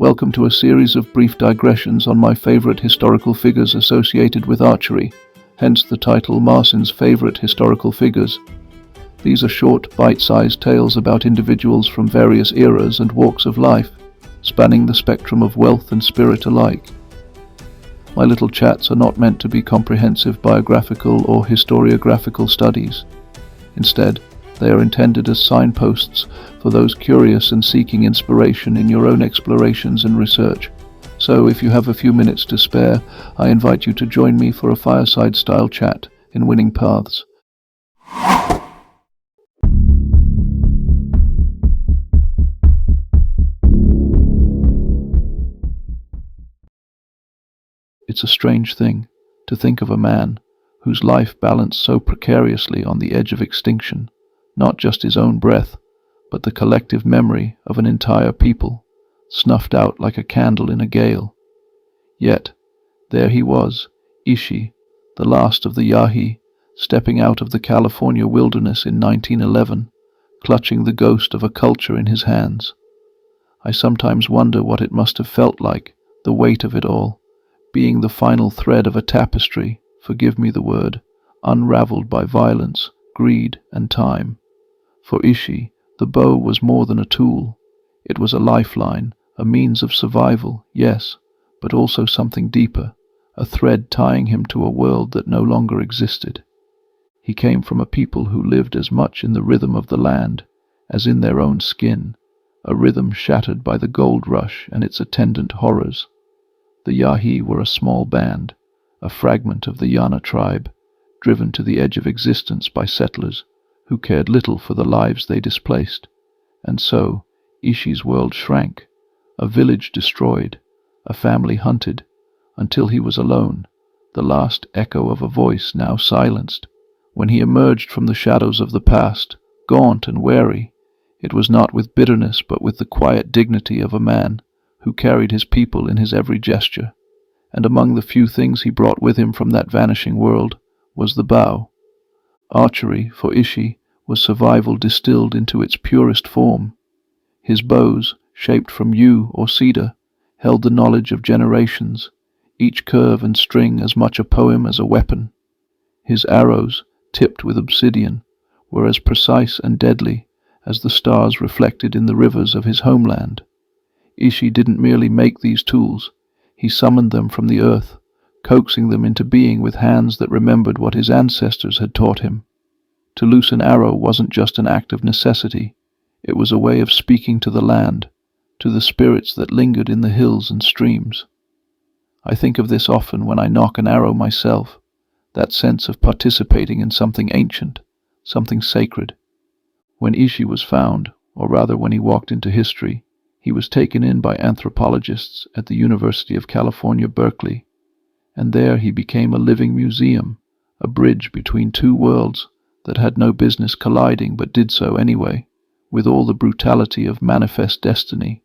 Welcome to a series of brief digressions on my favorite historical figures associated with archery, hence the title Marcin's Favorite Historical Figures. These are short, bite-sized tales about individuals from various eras and walks of life, spanning the spectrum of wealth and spirit alike. My little chats are not meant to be comprehensive biographical or historiographical studies. Instead, they are intended as signposts for those curious and seeking inspiration in your own explorations and research. So, if you have a few minutes to spare, I invite you to join me for a fireside-style chat in Winning Paths. It's a strange thing to think of a man whose life balanced so precariously on the edge of extinction, not just his own breath, but the collective memory of an entire people, snuffed out like a candle in a gale. Yet, there he was, Ishi, the last of the Yahi, stepping out of the California wilderness in 1911, clutching the ghost of a culture in his hands. I sometimes wonder what it must have felt like, the weight of it all, being the final thread of a tapestry, forgive me the word, unraveled by violence, greed, and time. For Ishi, the bow was more than a tool. It was a lifeline, a means of survival, yes, but also something deeper, a thread tying him to a world that no longer existed. He came from a people who lived as much in the rhythm of the land as in their own skin, a rhythm shattered by the gold rush and its attendant horrors. The Yahi were a small band, a fragment of the Yana tribe, driven to the edge of existence by settlers who cared little for the lives they displaced. And so, Ishi's world shrank, a village destroyed, a family hunted, until he was alone, the last echo of a voice now silenced. When he emerged from the shadows of the past, gaunt and weary, it was not with bitterness but with the quiet dignity of a man who carried his people in his every gesture. And among the few things he brought with him from that vanishing world was the bow. Archery, for Ishi, was survival distilled into its purest form. His bows, shaped from yew or cedar, held the knowledge of generations, each curve and string as much a poem as a weapon. His arrows, tipped with obsidian, were as precise and deadly as the stars reflected in the rivers of his homeland. Ishi didn't merely make these tools, he summoned them from the earth, coaxing them into being with hands that remembered what his ancestors had taught him. To loose an arrow wasn't just an act of necessity, it was a way of speaking to the land, to the spirits that lingered in the hills and streams. I think of this often when I nock an arrow myself, that sense of participating in something ancient, something sacred. When Ishi was found, or rather when he walked into history, he was taken in by anthropologists at the University of California, Berkeley, and there he became a living museum, a bridge between two worlds that had no business colliding but did so anyway, with all the brutality of manifest destiny.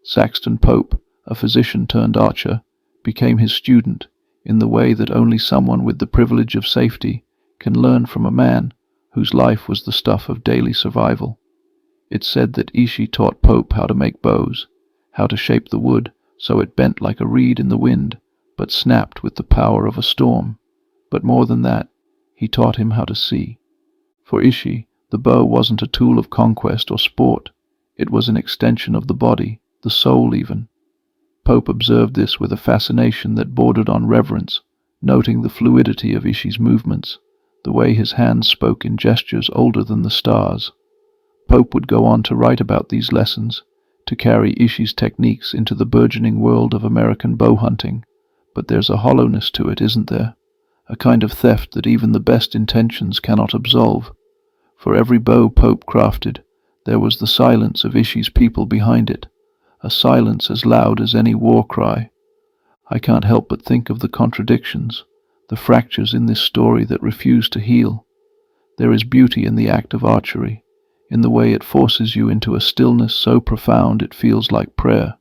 Saxton Pope, a physician-turned-archer, became his student in the way that only someone with the privilege of safety can learn from a man whose life was the stuff of daily survival. It's said that Ishi taught Pope how to make bows, how to shape the wood so it bent like a reed in the wind, but snapped with the power of a storm. But more than that, he taught him how to see. For Ishi, the bow wasn't a tool of conquest or sport. It was an extension of the body, the soul even. Pope observed this with a fascination that bordered on reverence, noting the fluidity of Ishi's movements, the way his hands spoke in gestures older than the stars. Pope would go on to write about these lessons, to carry Ishi's techniques into the burgeoning world of American bow hunting. But there's a hollowness to it, isn't there? A kind of theft that even the best intentions cannot absolve. For every bow Pope crafted, there was the silence of Ishi's people behind it, a silence as loud as any war cry. I can't help but think of the contradictions, the fractures in this story that refuse to heal. There is beauty in the act of archery, in the way it forces you into a stillness so profound it feels like prayer.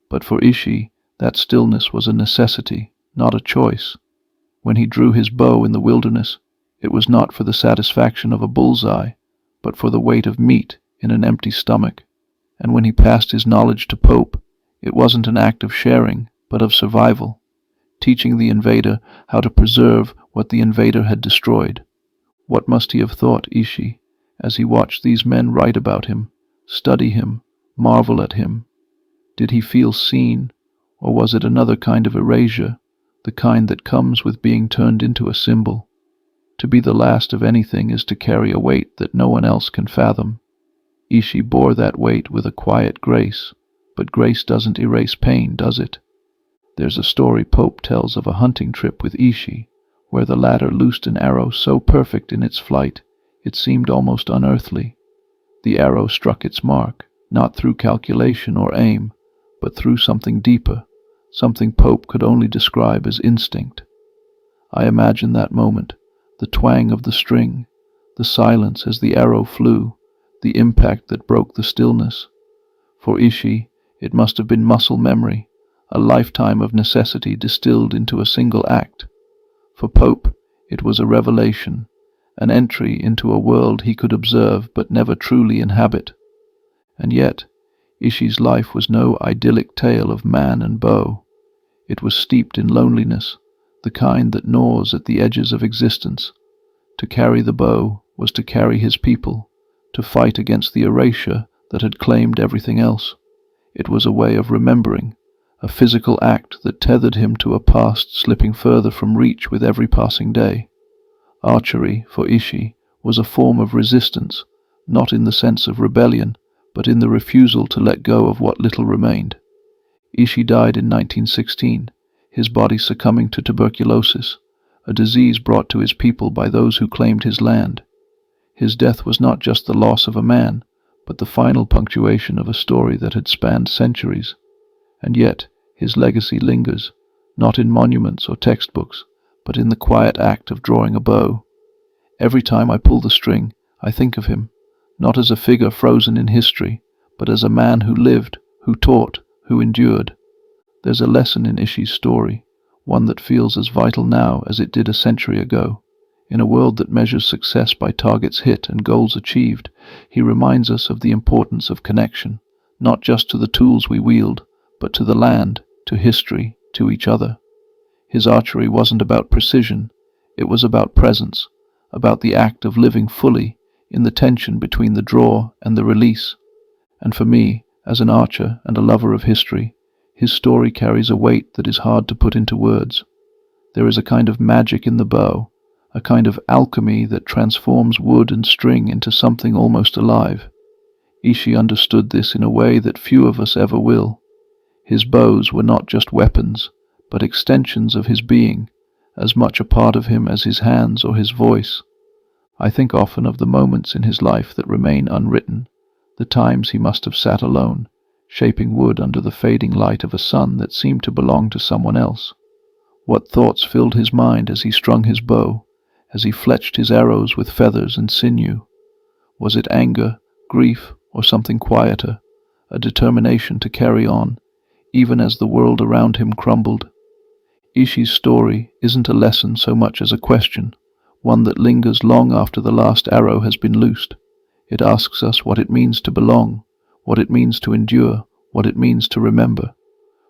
But for Ishi, that stillness was a necessity, not a choice. When he drew his bow in the wilderness, it was not for the satisfaction of a bullseye, but for the weight of meat in an empty stomach. And when he passed his knowledge to Pope, It wasn't an act of sharing, but of survival, teaching the invader how to preserve what the invader had destroyed. What must he have thought, Ishi, as he watched these men write about him, study him, marvel at him? Did he feel seen, or was it another kind of erasure, the kind that comes with being turned into a symbol? To be the last of anything is to carry a weight that no one else can fathom. Ishi bore that weight with a quiet grace, but grace doesn't erase pain, does it? There's a story Pope tells of a hunting trip with Ishi, where the latter loosed an arrow so perfect in its flight it seemed almost unearthly. The arrow struck its mark, not through calculation or aim, but through something deeper, something Pope could only describe as instinct. I imagine that moment, the twang of the string, the silence as the arrow flew, the impact that broke the stillness. For Ishi, it must have been muscle memory, a lifetime of necessity distilled into a single act. For Pope, it was a revelation, an entry into a world he could observe but never truly inhabit. And yet, Ishi's life was no idyllic tale of man and bow. It was steeped in loneliness, the kind that gnaws at the edges of existence. To carry the bow was to carry his people, to fight against the erasure that had claimed everything else. It was a way of remembering, a physical act that tethered him to a past slipping further from reach with every passing day. Archery, for Ishi, was a form of resistance, not in the sense of rebellion, but in the refusal to let go of what little remained. Ishi died in 1916, his body succumbing to tuberculosis, a disease brought to his people by those who claimed his land. His death was not just the loss of a man, but the final punctuation of a story that had spanned centuries. And yet, his legacy lingers, not in monuments or textbooks, but in the quiet act of drawing a bow. Every time I pull the string, I think of him, not as a figure frozen in history, but as a man who lived, who taught, who endured. There's a lesson in Ishi's story, one that feels as vital now as it did a century ago. In a world that measures success by targets hit and goals achieved, he reminds us of the importance of connection, not just to the tools we wield, but to the land, to history, to each other. His archery wasn't about precision, it was about presence, about the act of living fully in the tension between the draw and the release. And for me, as an archer and a lover of history, his story carries a weight that is hard to put into words. There is a kind of magic in the bow, a kind of alchemy that transforms wood and string into something almost alive. Ishi understood this in a way that few of us ever will. His bows were not just weapons, but extensions of his being, as much a part of him as his hands or his voice. I think often of the moments in his life that remain unwritten, the times he must have sat alone, shaping wood under the fading light of a sun that seemed to belong to someone else. What thoughts filled his mind as he strung his bow, as he fletched his arrows with feathers and sinew? Was it anger, grief, or something quieter, a determination to carry on, even as the world around him crumbled? Ishi's story isn't a lesson so much as a question, one that lingers long after the last arrow has been loosed. It asks us what it means to belong, what it means to endure, what it means to remember.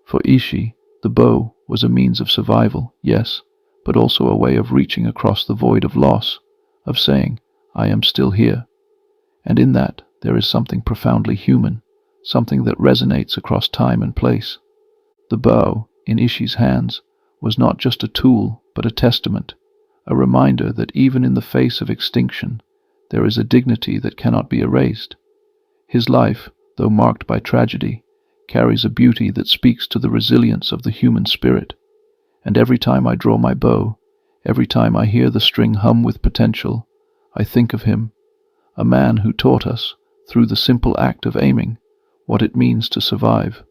For Ishi, the bow was a means of survival, yes, but also a way of reaching across the void of loss, of saying, I am still here. And in that there is something profoundly human, something that resonates across time and place. The bow, in Ishi's hands, was not just a tool, but a testament, a reminder that even in the face of extinction, there is a dignity that cannot be erased. His life, though marked by tragedy, carries a beauty that speaks to the resilience of the human spirit. And every time I draw my bow, every time I hear the string hum with potential, I think of him, a man who taught us, through the simple act of aiming, what it means to survive.